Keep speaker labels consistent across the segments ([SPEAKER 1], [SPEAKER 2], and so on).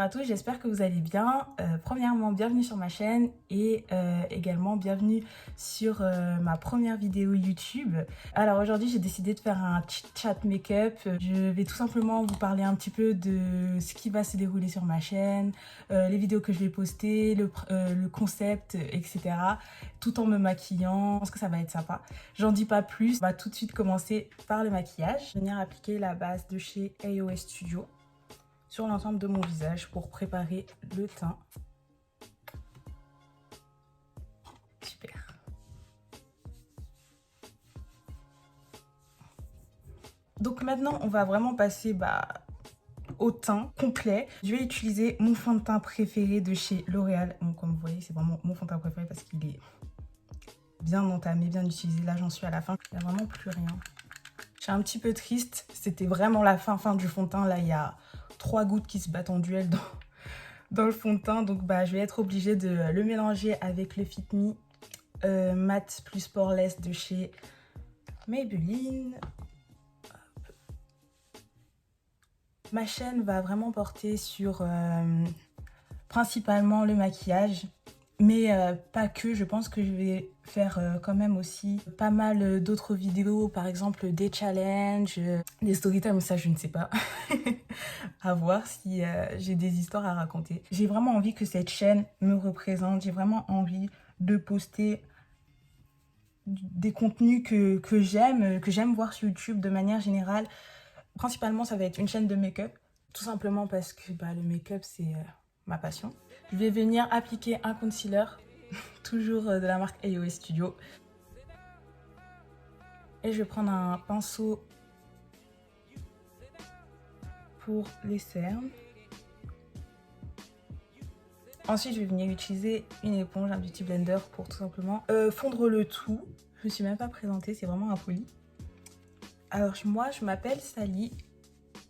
[SPEAKER 1] à tous, j'espère que vous allez bien. Premièrement, bienvenue sur ma chaîne et également bienvenue sur ma première vidéo YouTube. Alors aujourd'hui, j'ai décidé de faire un chat make-up. Je vais tout simplement vous parler un petit peu de ce qui va se dérouler sur ma chaîne, les vidéos que je vais poster, le concept, etc. Tout en me maquillant. Je pense que ça va être sympa. J'en dis pas plus. On va tout de suite commencer par le maquillage. Je vais venir appliquer la base de chez AOS Studio sur l'ensemble de mon visage pour préparer le teint. Super. Donc maintenant, on va vraiment passer au teint complet. Je vais utiliser mon fond de teint préféré de chez L'Oréal. Donc, comme vous voyez, c'est vraiment mon fond de teint préféré parce qu'il est bien entamé, bien utilisé. Là, j'en suis à la fin. Il n'y a vraiment plus rien. Je suis un petit peu triste. C'était vraiment la fin du fond de teint. Là, il y a 3 gouttes qui se battent en duel dans le fond de teint. Donc, je vais être obligée de le mélanger avec le Fit Me Matte plus Poreless de chez Maybelline. Ma chaîne va vraiment porter sur principalement le maquillage, mais pas que. Je pense que je vais faire quand même aussi pas mal d'autres vidéos, par exemple des challenges, des storytime, ça je ne sais pas. À voir si j'ai des histoires à raconter. J'ai vraiment envie que cette chaîne me représente, j'ai vraiment envie de poster des contenus que j'aime voir sur YouTube de manière générale. Principalement, ça va être une chaîne de make-up, tout simplement parce que le make-up, c'est ma passion. Je vais venir appliquer un concealer, toujours de la marque AOS Studio. Et je vais prendre un pinceau pour les cernes. Ensuite, je vais venir utiliser une éponge, un beauty blender pour tout simplement fondre le tout. Je ne me suis même pas présentée, c'est vraiment impoli. Alors moi, je m'appelle Sally.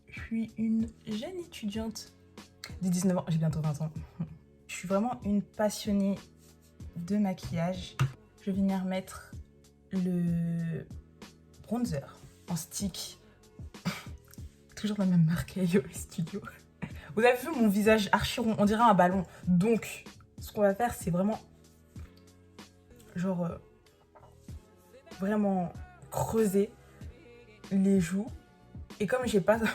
[SPEAKER 1] Je suis une jeune étudiante de 19 ans, j'ai bientôt 20 ans. Je suis vraiment une passionnée de maquillage. Je vais venir mettre le bronzer en stick. Toujours la même marque AOS Studio. Vous avez vu mon visage archi rond, on dirait un ballon. Donc, ce qu'on va faire, c'est vraiment genre vraiment creuser les joues. Et comme j'ai pas de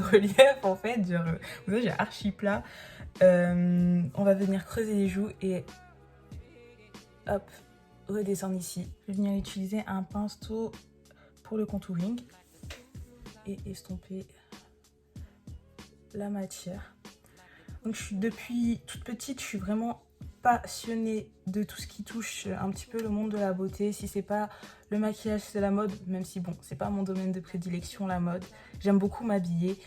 [SPEAKER 1] relief en fait, genre, vous voyez, j'ai archi plat. On va venir creuser les joues et hop, redescendre ici. Je vais venir utiliser un pinceau pour le contouring et estomper la matière. Donc depuis toute petite, je suis vraiment passionnée de tout ce qui touche un petit peu le monde de la beauté. Si c'est pas le maquillage, c'est la mode, même si bon, c'est pas mon domaine de prédilection, la mode. J'aime beaucoup m'habiller,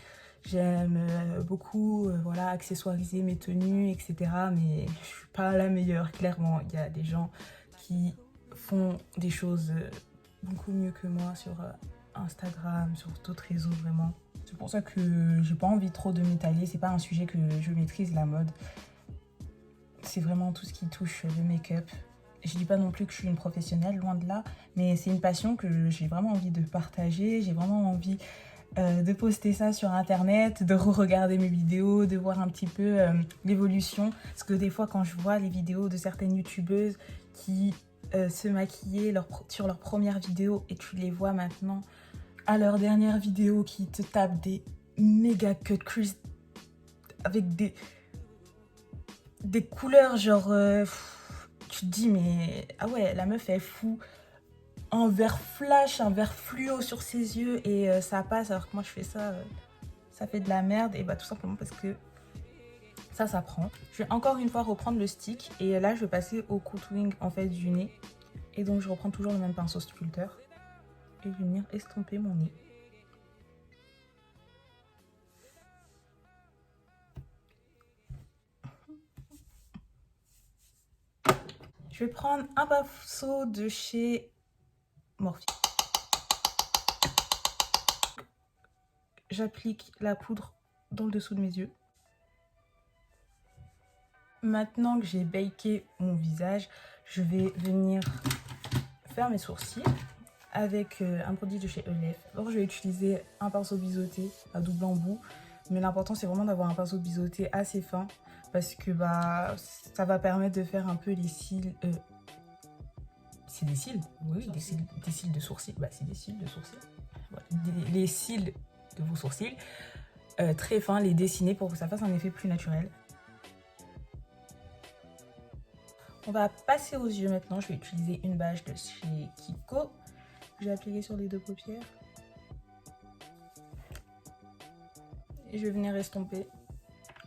[SPEAKER 1] j'aime beaucoup accessoiriser mes tenues, etc. Mais je suis pas la meilleure, clairement. Il y a des gens qui font des choses beaucoup mieux que moi sur Instagram, sur d'autres réseaux, vraiment. C'est pour ça que j'ai pas envie trop de m'étaler, c'est pas un sujet que je maîtrise, la mode. C'est vraiment tout ce qui touche le make-up. Je dis pas non plus que je suis une professionnelle, loin de là, mais c'est une passion que j'ai vraiment envie de partager, j'ai vraiment envie de poster ça sur internet, de re-regarder mes vidéos, de voir un petit peu l'évolution. Parce que des fois quand je vois les vidéos de certaines youtubeuses qui se maquillaient sur leur première vidéo et tu les vois maintenant à leur dernière vidéo qui te tapent des méga cut crease avec des couleurs genre tu te dis mais ah ouais, la meuf elle fout un vert flash, un vert fluo sur ses yeux et ça passe, alors que moi je fais ça, ça fait de la merde. Et tout simplement parce que ça prend. Je vais encore une fois reprendre le stick et là je vais passer au contouring en fait du nez. Et donc je reprends toujours le même pinceau sculpteur et je vais venir estomper mon nez. Je vais prendre un pinceau de chez Morphe. J'applique la poudre dans le dessous de mes yeux. Maintenant que j'ai baké mon visage, je vais venir faire mes sourcils avec un produit de chez Elef. Alors je vais utiliser un pinceau biseauté à double embout. Mais l'important, c'est vraiment d'avoir un pinceau biseauté assez fin parce que bah, ça va permettre de faire un peu les cils. C'est des cils? Oui, des cils de sourcils. Bah, c'est des cils de sourcils. Voilà. Les cils de vos sourcils très fins, les dessiner pour que ça fasse un effet plus naturel. On va passer aux yeux maintenant. Je vais utiliser une bâche de chez Kiko. Je vais appliquer sur les deux paupières. Et je vais venir estomper.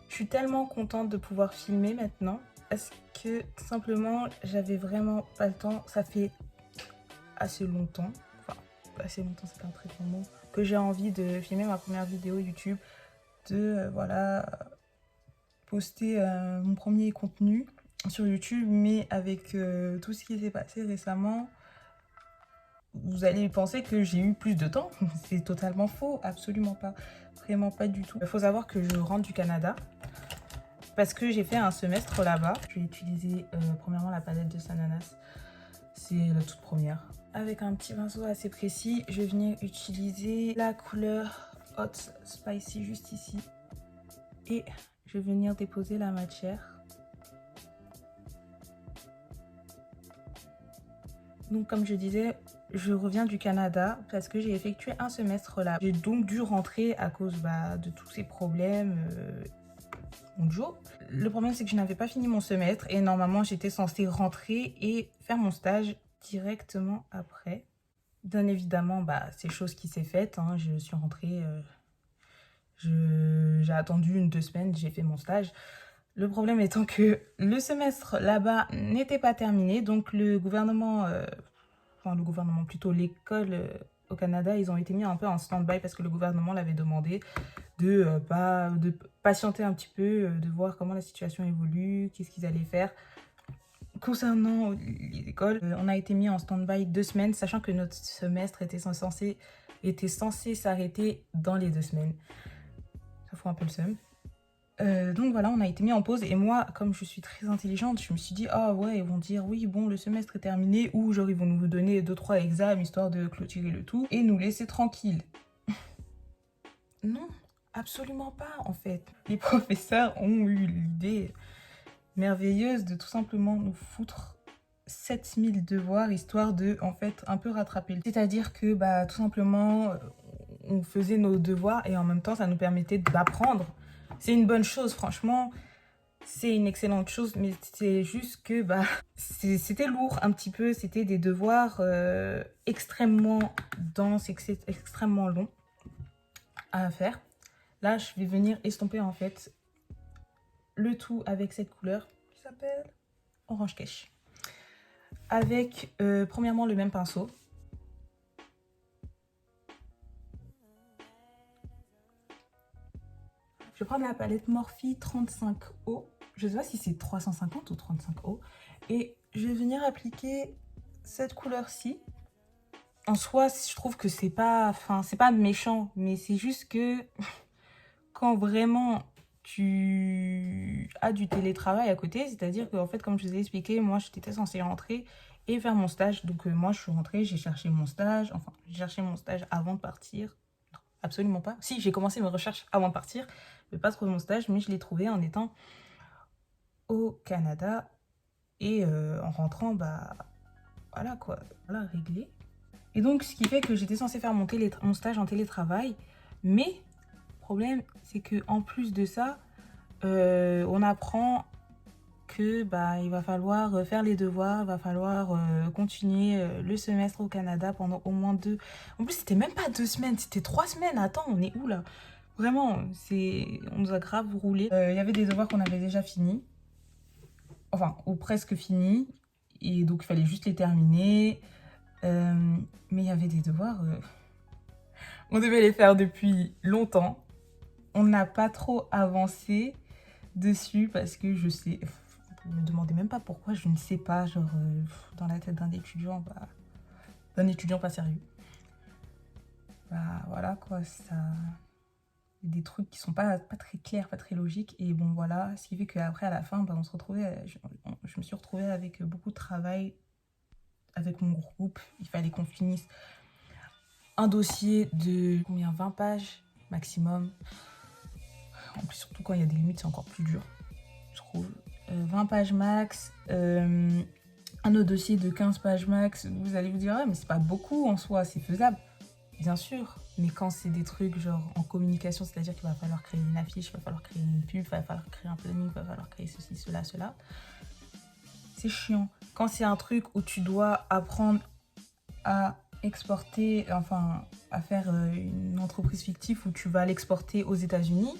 [SPEAKER 1] Je suis tellement contente de pouvoir filmer maintenant parce que tout simplement j'avais vraiment pas le temps. Ça fait assez longtemps, enfin assez longtemps c'est un très grand mot, que j'ai envie de filmer ma première vidéo YouTube, de voilà poster mon premier contenu sur YouTube, mais avec tout ce qui s'est passé récemment, vous allez penser que j'ai eu plus de temps. C'est totalement faux, absolument pas, vraiment pas du tout. Il faut savoir que je rentre du Canada parce que j'ai fait un semestre là-bas. Je vais utiliser premièrement la palette de Sananas, c'est la toute première. Avec un petit pinceau assez précis, je vais venir utiliser la couleur Hot Spicy juste ici. Et je vais venir déposer la matière. Donc comme je disais, je reviens du Canada parce que j'ai effectué un semestre là. J'ai donc dû rentrer à cause de tous ces problèmes mondiaux. Le problème c'est que je n'avais pas fini mon semestre et normalement j'étais censée rentrer et faire mon stage directement après. Bien évidemment, c'est chose qui s'est faite. Hein. Je suis rentrée, j'ai attendu 1-2 semaines, j'ai fait mon stage. Le problème étant que le semestre là-bas n'était pas terminé, donc le gouvernement, plutôt l'école au Canada, ils ont été mis un peu en stand-by parce que le gouvernement l'avait demandé de patienter un petit peu, de voir comment la situation évolue, qu'est-ce qu'ils allaient faire. Concernant les écoles, on a été mis en stand-by 2 semaines, sachant que notre semestre était censé s'arrêter dans les 2 semaines. Ça fout un peu le seum. Donc voilà, on a été mis en pause et moi, comme je suis très intelligente, je me suis dit, ah ouais, ils vont dire, oui, bon, le semestre est terminé, ou genre ils vont nous donner 2-3 examens histoire de clôturer le tout et nous laisser tranquilles. Non, absolument pas en fait. Les professeurs ont eu l'idée merveilleuse de tout simplement nous foutre 7000 devoirs histoire de en fait un peu rattraper. C'est-à-dire que tout simplement on faisait nos devoirs et en même temps ça nous permettait d'apprendre. C'est une bonne chose, franchement, c'est une excellente chose, mais c'est juste que c'était lourd un petit peu, c'était des devoirs extrêmement denses, extrêmement longs à faire. Là, je vais venir estomper en fait le tout avec cette couleur qui s'appelle Orange Cash. Avec premièrement le même pinceau. Je vais prendre la palette Morphe 35O. Je ne sais pas si c'est 350 ou 35O. Et je vais venir appliquer cette couleur-ci. En soi, je trouve que c'est pas méchant, mais c'est juste que quand vraiment tu as du télétravail à côté, c'est-à-dire qu'en fait, comme je vous ai expliqué, moi, j'étais censée rentrer et faire mon stage. Donc, moi, je suis rentrée, j'ai cherché mon stage. Enfin, j'ai cherché mon stage avant de partir. Non, absolument pas. Si, j'ai commencé mes recherches avant de partir. Je n'ai pas trouvé mon stage, mais je l'ai trouvé en étant au Canada. Et en rentrant, voilà quoi, voilà, réglé. Et donc, ce qui fait que j'étais censée faire mon stage en télétravail. Mais, le problème, c'est qu'en plus de ça, on apprend que il va falloir faire les devoirs, il va falloir continuer le semestre au Canada pendant au moins 2... En plus, c'était même pas 2 semaines, c'était 3 semaines. Attends, on est où là? Vraiment, on nous a grave roulé. Il y avait des devoirs qu'on avait déjà finis. Enfin, ou presque finis. Et donc, il fallait juste les terminer. Mais il y avait des devoirs... On devait les faire depuis longtemps. On n'a pas trop avancé dessus parce que je sais... Vous me demandez même pas pourquoi, je ne sais pas. Genre, dans la tête d'un étudiant pas sérieux. Voilà quoi, ça... Des trucs qui sont pas très clairs, pas très logiques. Et bon, voilà, ce qui fait qu'après, à la fin, on se retrouvait... Je me suis retrouvée avec beaucoup de travail avec mon groupe. Il fallait qu'on finisse un dossier de combien, 20 pages maximum. En plus, surtout quand il y a des limites, c'est encore plus dur, je trouve. 20 pages max, un autre dossier de 15 pages max. Vous allez vous dire, ouais, mais c'est pas beaucoup en soi, c'est faisable. Bien sûr, mais quand c'est des trucs genre en communication, c'est-à-dire qu'il va falloir créer une affiche, il va falloir créer une pub, il va falloir créer un planning, il va falloir créer ceci, cela, c'est chiant. Quand c'est un truc où tu dois apprendre à exporter, enfin, à faire une entreprise fictive où tu vas l'exporter aux États-Unis,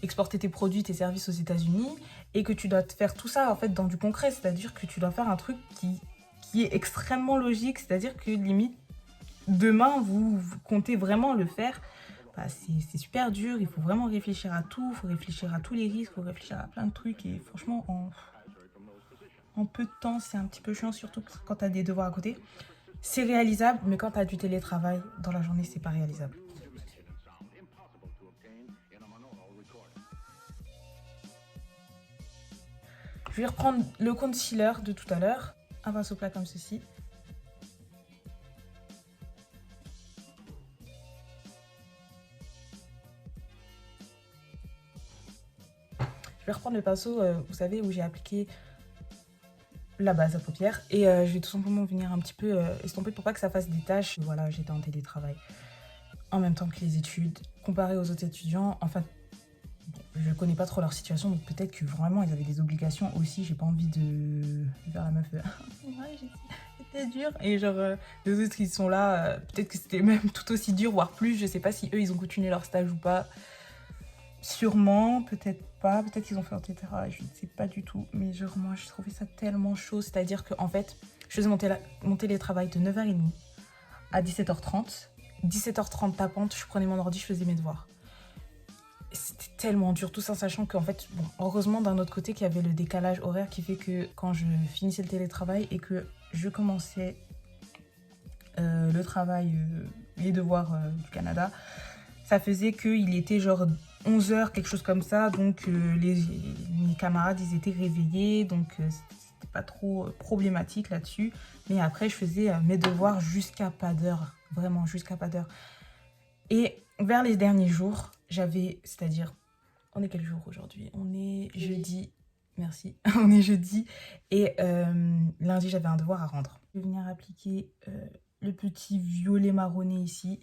[SPEAKER 1] exporter tes produits, tes services aux États-Unis, et que tu dois te faire tout ça en fait dans du concret, c'est-à-dire que tu dois faire un truc qui est extrêmement logique, c'est-à-dire que limite, demain, vous comptez vraiment le faire, bah, c'est super dur, il faut vraiment réfléchir à tout, il faut réfléchir à tous les risques, il faut réfléchir à plein de trucs, et franchement, en peu de temps, c'est un petit peu chiant, surtout quand tu as des devoirs à côté. C'est réalisable, mais quand tu as du télétravail, dans la journée, c'est pas réalisable. Je vais reprendre le concealer de tout à l'heure, un pinceau plat comme ceci. Je vais reprendre le pinceau, vous savez, où j'ai appliqué la base à paupières. Et je vais tout simplement venir un petit peu estomper pour pas que ça fasse des taches. Voilà, j'étais en télétravail en même temps que les études. Comparé aux autres étudiants, enfin, je connais pas trop leur situation, donc peut-être que vraiment ils avaient des obligations aussi. J'ai pas envie de faire la meuf. Ouais, c'était dur. Et genre, les autres qui sont là, peut-être que c'était même tout aussi dur, voire plus. Je sais pas si eux ils ont continué leur stage ou pas. Sûrement, peut-être pas, peut-être qu'ils ont fait un télétravail, je ne sais pas du tout. Mais genre, moi, j'ai trouvé ça tellement chaud. C'est-à-dire qu'en fait, je faisais mon télétravail de 9h30 à 17h30. 17h30 tapante, je prenais mon ordi, je faisais mes devoirs. Et c'était tellement dur, tout ça, sachant qu'en fait, bon, heureusement, d'un autre côté, qu'il y avait le décalage horaire qui fait que quand je finissais le télétravail et que je commençais le travail, les devoirs du Canada, ça faisait qu'il était genre 11h, quelque chose comme ça. Donc mes camarades, ils étaient réveillés. Donc c'était pas trop problématique là-dessus. Mais après, je faisais mes devoirs jusqu'à pas d'heure. Vraiment, jusqu'à pas d'heure. Et vers les derniers jours, c'est-à-dire, on est quel jour aujourd'hui? On est jeudi. Merci. On est jeudi. Et lundi, j'avais un devoir à rendre. Je vais venir appliquer le petit violet marronné ici.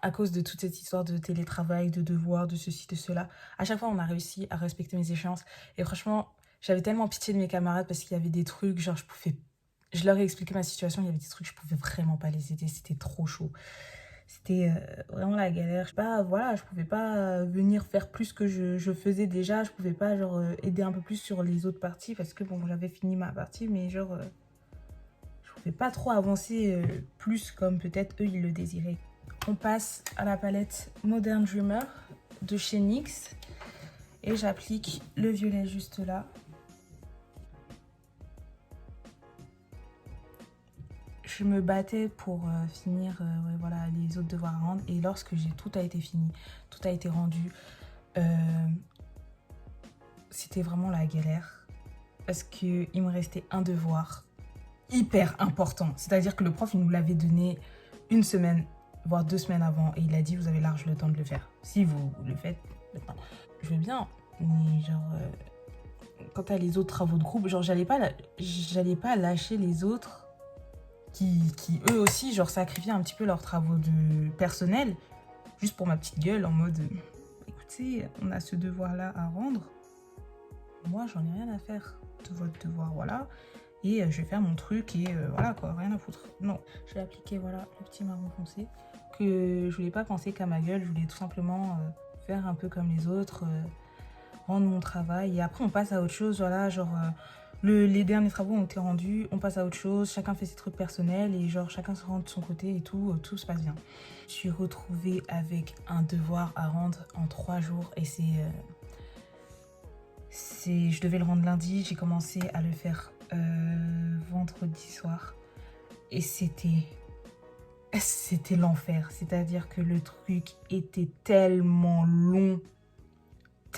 [SPEAKER 1] À cause de toute cette histoire de télétravail, de devoirs, de ceci, de cela. À chaque fois, on a réussi à respecter mes échéances. Et franchement, j'avais tellement pitié de mes camarades parce qu'il y avait des trucs, genre je leur ai expliqué ma situation, il y avait des trucs, je pouvais vraiment pas les aider, c'était trop chaud. C'était vraiment la galère. Je pouvais pas venir faire plus que je faisais déjà. Je pouvais pas genre aider un peu plus sur les autres parties parce que bon, j'avais fini ma partie, mais genre je pouvais pas trop avancer plus comme peut-être eux ils le désiraient. On passe à la palette Modern Dreamer de chez NYX et j'applique le violet juste là. Je me battais pour finir voilà, les autres devoirs à rendre et lorsque tout a été fini, tout a été rendu, c'était vraiment la galère parce qu'il me restait un devoir hyper important. C'est-à-dire que le prof il nous l'avait donné une semaine voire 2 semaines avant et il a dit vous avez large le temps de le faire si vous le faites maintenant. Je veux bien, mais genre quand t'as les autres travaux de groupe, genre j'allais pas lâcher les autres qui eux aussi genre sacrifiaient un petit peu leurs travaux de personnel juste pour ma petite gueule en mode écoutez on a ce devoir là à rendre, moi j'en ai rien à faire de votre devoir, voilà. Et je vais faire mon truc et voilà quoi, rien à foutre. Non, je vais appliquer voilà le petit marron foncé que je voulais pas penser qu'à ma gueule, je voulais tout simplement faire un peu comme les autres, rendre mon travail et après on passe à autre chose, voilà, genre les derniers travaux ont été rendus, on passe à autre chose, chacun fait ses trucs personnels et genre chacun se rend de son côté et tout se passe bien. Je suis retrouvée avec un devoir à rendre en 3 jours et je devais le rendre lundi, j'ai commencé à le faire vendredi soir et c'était l'enfer, c'est-à-dire que le truc était tellement long.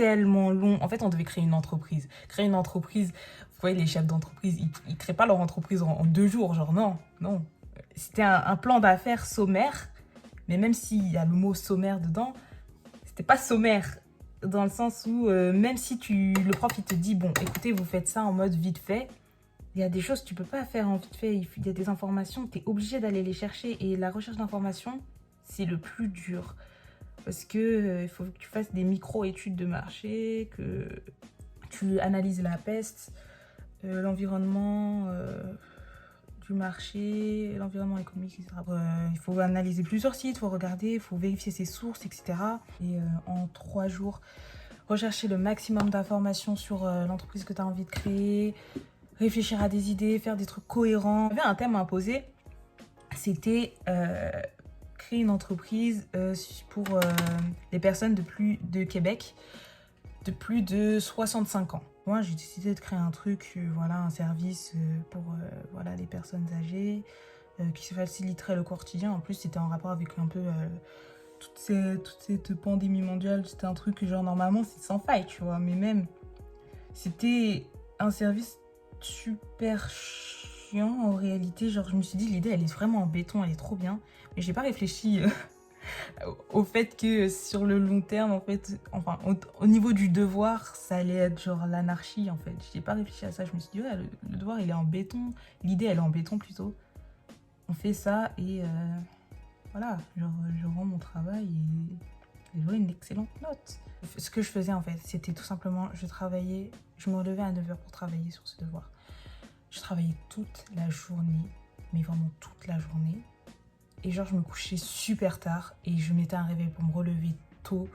[SPEAKER 1] En fait on devait créer une entreprise, vous voyez les chefs d'entreprise ils créent pas leur entreprise en 2 jours, genre non, c'était un plan d'affaires sommaire, mais même s'il y a le mot sommaire dedans, c'était pas sommaire, dans le sens où même si le prof il te dit, bon, écoutez, vous faites ça en mode vite fait, il y a des choses que tu peux pas faire en vite fait. Il y a des informations, tu es obligé d'aller les chercher. Et la recherche d'informations, c'est le plus dur. Parce que il faut que tu fasses des micro-études de marché, que tu analyses la peste, l'environnement du marché, l'environnement économique, etc. Il faut analyser plusieurs sites, il faut regarder, il faut vérifier ses sources, etc. Et en 3 jours, rechercher le maximum d'informations sur l'entreprise que tu as envie de créer, réfléchir à des idées, faire des trucs cohérents. J'avais un thème imposé, c'était créer une entreprise pour les personnes de Québec de plus de 65 ans. Moi, j'ai décidé de créer un truc, voilà, un service pour voilà, les personnes âgées qui se faciliterait le quotidien. En plus, c'était en rapport avec un peu toute cette pandémie mondiale. C'était un truc que, genre, normalement, c'est sans faille, tu vois. Mais même, c'était un service super chiant en réalité. Genre, je me suis dit, l'idée, elle est vraiment en béton, elle est trop bien. Mais j'ai pas réfléchi au fait que sur le long terme, en fait, enfin, au niveau du devoir, ça allait être genre l'anarchie, en fait. J'ai pas réfléchi à ça. Je me suis dit, ouais, le devoir, il est en béton. L'idée, elle est en béton plutôt. On fait ça et voilà, genre, je rends mon travail et j'aurai une excellente note. Ce que je faisais, en fait, c'était tout simplement, je me levais à 9h pour travailler sur ce devoir. Je travaillais toute la journée, mais vraiment toute la journée. Et genre, je me couchais super tard et je mettais un réveil pour me relever tôt.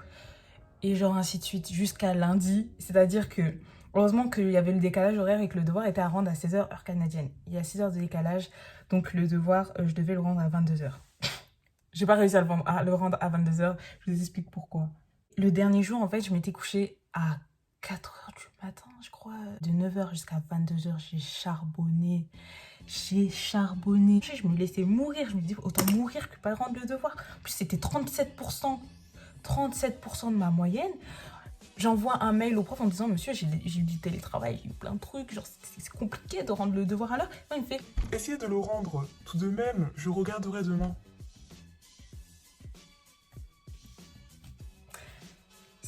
[SPEAKER 1] Et genre, ainsi de suite, jusqu'à lundi. C'est-à-dire que, heureusement qu'il y avait le décalage horaire et que le devoir était à rendre à 16h, heure canadienne. Il y a 6 heures de décalage, donc le devoir, je devais le rendre à 22h. J'ai pas réussi à le rendre à 22h, je vous explique pourquoi. Le dernier jour, en fait, je m'étais couchée à 4h du matin, je crois. De 9h jusqu'à 22h, j'ai charbonné. Je me laissais mourir. Je me disais, autant mourir que pas rendre le devoir. En plus, c'était 37%. 37% de ma moyenne. J'envoie un mail au prof en disant, monsieur, j'ai eu du télétravail, j'ai eu plein de trucs. Genre, c'est compliqué de rendre le devoir à l'heure. Il me fait,
[SPEAKER 2] essayez de le rendre. Tout de même, je regarderai demain.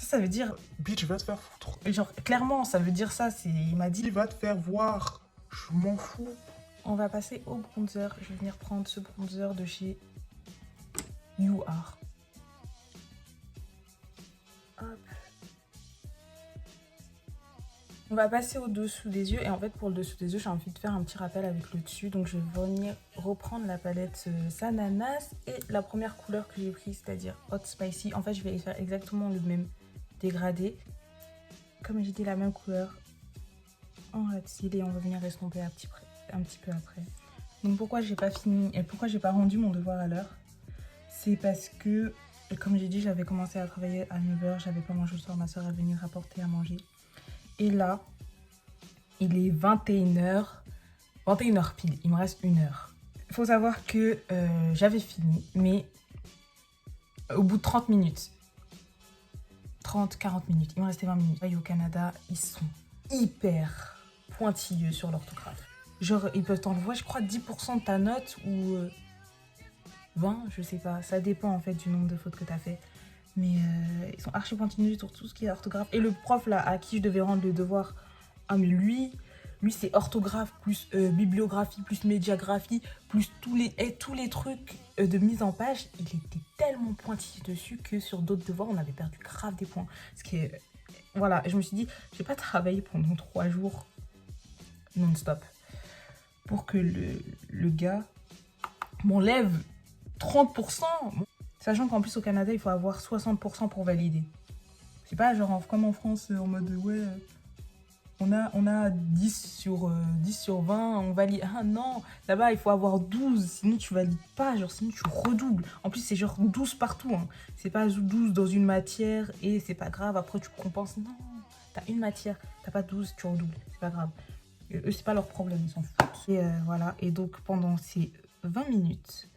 [SPEAKER 1] ça veut dire,
[SPEAKER 2] Bitch, va te faire foutre.
[SPEAKER 1] genre, clairement, ça veut dire ça. Il m'a dit,
[SPEAKER 2] Il va te faire voir. Je m'en fous.
[SPEAKER 1] on va passer au bronzer. Je vais venir prendre ce bronzer de chez You Are. Hop. On va passer au dessous des yeux. Et en fait, pour le dessous des yeux, j'ai envie de faire un petit rappel avec le dessus. Donc, je vais venir reprendre la palette Sananas. Et la première couleur que j'ai prise, c'est-à-dire Hot Spicy. En fait, je vais faire exactement le même dégradé. Comme j'ai dit, la même couleur en red seal. Et on va venir estomper un petit peu après. Donc, pourquoi j'ai pas fini et pourquoi j'ai pas rendu mon devoir à l'heure? C'est parce que, comme j'ai dit, j'avais commencé à travailler à 9h. J'avais pas mangé le soir. Ma soeur est venue rapporter à manger. Et là, il est 21h. 21h pile, il me reste 1 heure. Il faut savoir que j'avais fini, mais au bout de 30 minutes, 30-40 minutes, il me restait 20 minutes. Et au Canada, ils sont hyper pointilleux sur l'orthographe. Genre, ils peuvent t'enlever, je crois, 10% de ta note ou 20, je sais pas. Ça dépend en fait du nombre de fautes que tu as fait. Mais ils sont archi pointilleux sur tout ce qui est orthographe. Et le prof là, à qui je devais rendre le devoir, ah mais lui c'est orthographe plus bibliographie plus médiagraphie plus tous les trucs de mise en page. Il était tellement pointillé dessus que sur d'autres devoirs, on avait perdu grave des points. Ce qui est... Voilà, je me suis dit, je vais pas travailler pendant 3 jours non-stop pour que le gars m'enlève 30%. Sachant qu'en plus au Canada, il faut avoir 60% pour valider. C'est pas genre comme en France, en mode ouais, on a 10 sur 20, on valide. Ah non, là-bas il faut avoir 12, sinon tu valides pas, genre sinon tu redoubles. En plus c'est genre 12 partout, hein. C'est pas 12 dans une matière et c'est pas grave, après tu compenses. Non, t'as une matière, t'as pas 12, tu redoubles, c'est pas grave. Eux c'est pas leur problème, ils s'en foutent. Et voilà, et donc pendant ces 20 minutes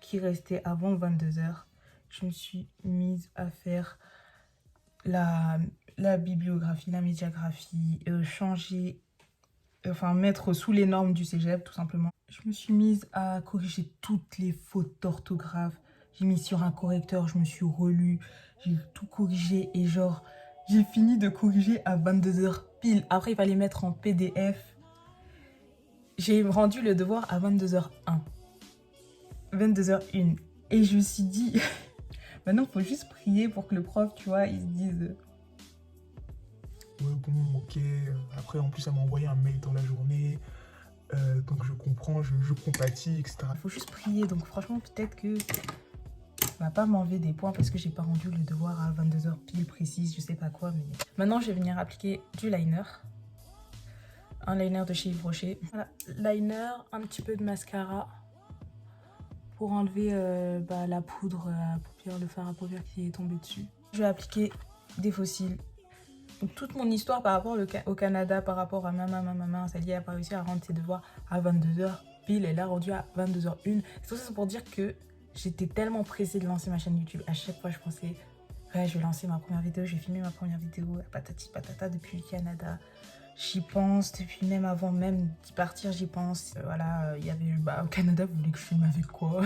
[SPEAKER 1] qui restait avant 22h, je me suis mise à faire la bibliographie, la médiagraphie, mettre sous les normes du cégep tout simplement. Je me suis mise à corriger toutes les fautes d'orthographe, j'ai mis sur un correcteur, je me suis relue, j'ai tout corrigé et genre, j'ai fini de corriger à 22h pile. Après, il fallait mettre en PDF. J'ai rendu le devoir à 22h01. 22h01. Et je me suis dit, maintenant, il faut juste prier pour que le prof, tu vois, il se dise...
[SPEAKER 2] Ouais, bon, ok. Après, en plus, elle m'a envoyé un mail dans la journée. Donc, je comprends, je compatis, etc.
[SPEAKER 1] Il faut juste prier. Donc, franchement, peut-être que on va pas m'enlever des points parce que j'ai pas rendu le devoir à 22h pile précise, je sais pas quoi. Mais maintenant, je vais venir appliquer du liner. Un liner de chez Yves Rocher. Voilà, liner, un petit peu de mascara pour enlever la poudre à paupières, le fard à paupières qui est tombé dessus. Je vais appliquer des fossiles. Donc, toute mon histoire par rapport au Canada, par rapport à ma maman, Sally n'a pas réussi à rendre ses devoirs à 22h pile, elle l'a rendu à 22h01. C'est pour dire que j'étais tellement pressée de lancer ma chaîne YouTube. À chaque fois, je pensais, ouais, je vais lancer ma première vidéo, je vais filmer ma première vidéo, patati patata, depuis le Canada. J'y pense, depuis même avant même d'y partir, j'y pense. Voilà, il y avait, au Canada, vous voulez que je filme avec quoi?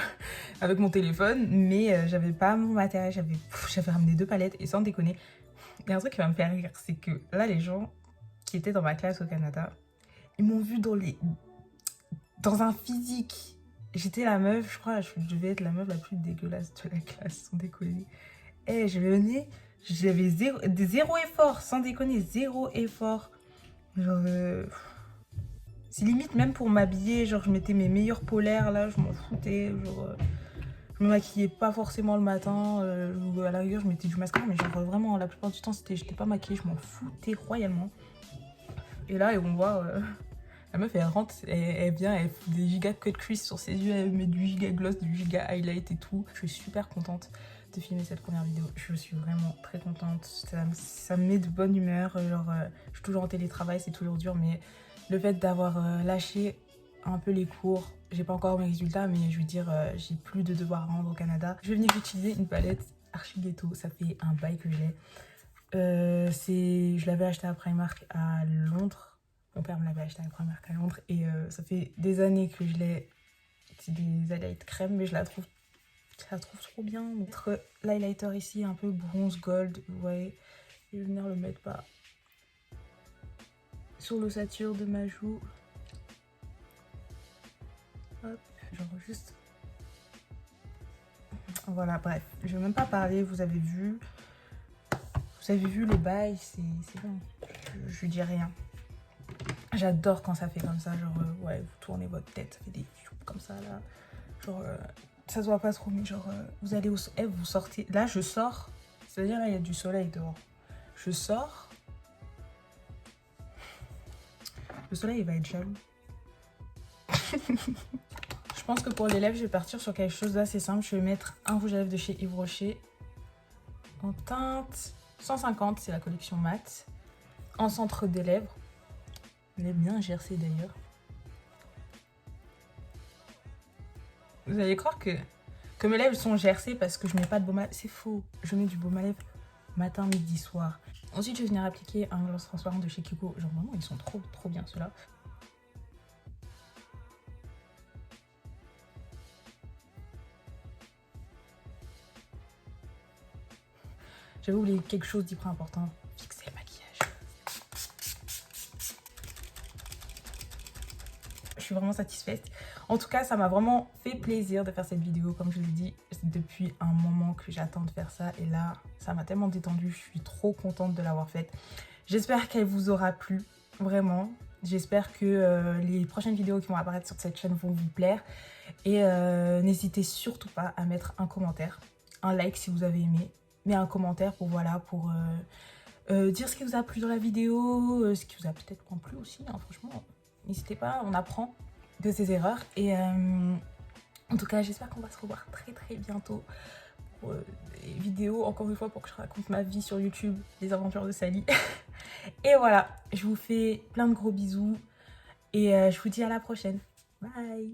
[SPEAKER 1] Avec mon téléphone, mais j'avais pas mon matériel, j'avais ramené 2 palettes, et sans déconner, il y a un truc qui va me faire rire, c'est que là, les gens qui étaient dans ma classe au Canada, ils m'ont vu dans un physique. J'étais la meuf, je crois, je devais être la meuf la plus dégueulasse de la classe, sans déconner. Et je venais, j'avais zéro effort, sans déconner, zéro effort. Genre, c'est limite même pour m'habiller, genre je mettais mes meilleurs polaires là, je m'en foutais, genre je me maquillais pas forcément le matin, ou à la rigueur je mettais du mascara, mais genre vraiment la plupart du temps j'étais pas maquillée, je m'en foutais royalement. Et là, et on voit, la meuf elle rentre, elle vient, elle fout des giga cut crease sur ses yeux, elle met du giga gloss, du giga highlight et tout. Je suis super contente de filmer cette première vidéo, je suis vraiment très contente, ça me met de bonne humeur, genre je suis toujours en télétravail, c'est toujours dur, mais le fait d'avoir lâché un peu les cours, j'ai pas encore mes résultats, mais je veux dire, j'ai plus de devoirs à rendre au Canada. Je vais venir utiliser une palette Archi Ghetto, ça fait un bail que je l'ai. Je l'avais acheté à Primark à Londres, mon père me l'avait acheté à Primark à Londres, et ça fait des années que je l'ai. C'est des highlights crème, mais je la trouve trop bien. Notre l'highlighter ici, un peu bronze gold, vous voyez, je vais venir le mettre sur l'ossature de ma joue. Hop, genre juste. Voilà, bref, je vais même pas parler, vous avez vu le bail, c'est bon, je dis rien. J'adore quand ça fait comme ça, genre, ouais, vous tournez votre tête, ça fait des tubes comme ça, là. Genre, ça se voit pas trop, mais genre, vous allez vous sortez. Là, je sors, c'est-à-dire, là, il y a du soleil dehors. Je sors. Le soleil, il va être jaloux. Je pense que pour les lèvres, je vais partir sur quelque chose d'assez simple. Je vais mettre un rouge à lèvres de chez Yves Rocher en teinte 150, c'est la collection mat, en centre des lèvres. Elle est bien gercée d'ailleurs. Vous allez croire que mes lèvres sont gercées parce que je mets pas de baume à lèvres. C'est faux. Je mets du baume à lèvres matin, midi, soir. Ensuite, je vais venir appliquer un gloss transparent de chez Kiko. Genre vraiment, ils sont trop bien ceux-là. J'avais oublié quelque chose d'hyper important. Fixer le maquillage. Je suis vraiment satisfaite. En tout cas, ça m'a vraiment fait plaisir de faire cette vidéo. Comme je l'ai dit, c'est depuis un moment que j'attends de faire ça. Et là, ça m'a tellement détendue. Je suis trop contente de l'avoir faite. J'espère qu'elle vous aura plu. Vraiment. J'espère que les prochaines vidéos qui vont apparaître sur cette chaîne vont vous plaire. Et n'hésitez surtout pas à mettre un commentaire. Un like si vous avez aimé. Mais un commentaire pour, voilà, pour dire ce qui vous a plu dans la vidéo. Ce qui vous a peut-être pas plu aussi. Hein, franchement, n'hésitez pas. On apprend de ses erreurs. Et en tout cas, j'espère qu'on va se revoir très bientôt pour des vidéos, encore une fois, pour que je raconte ma vie sur YouTube, les aventures de Sally. Et voilà, je vous fais plein de gros bisous et je vous dis à la prochaine. Bye.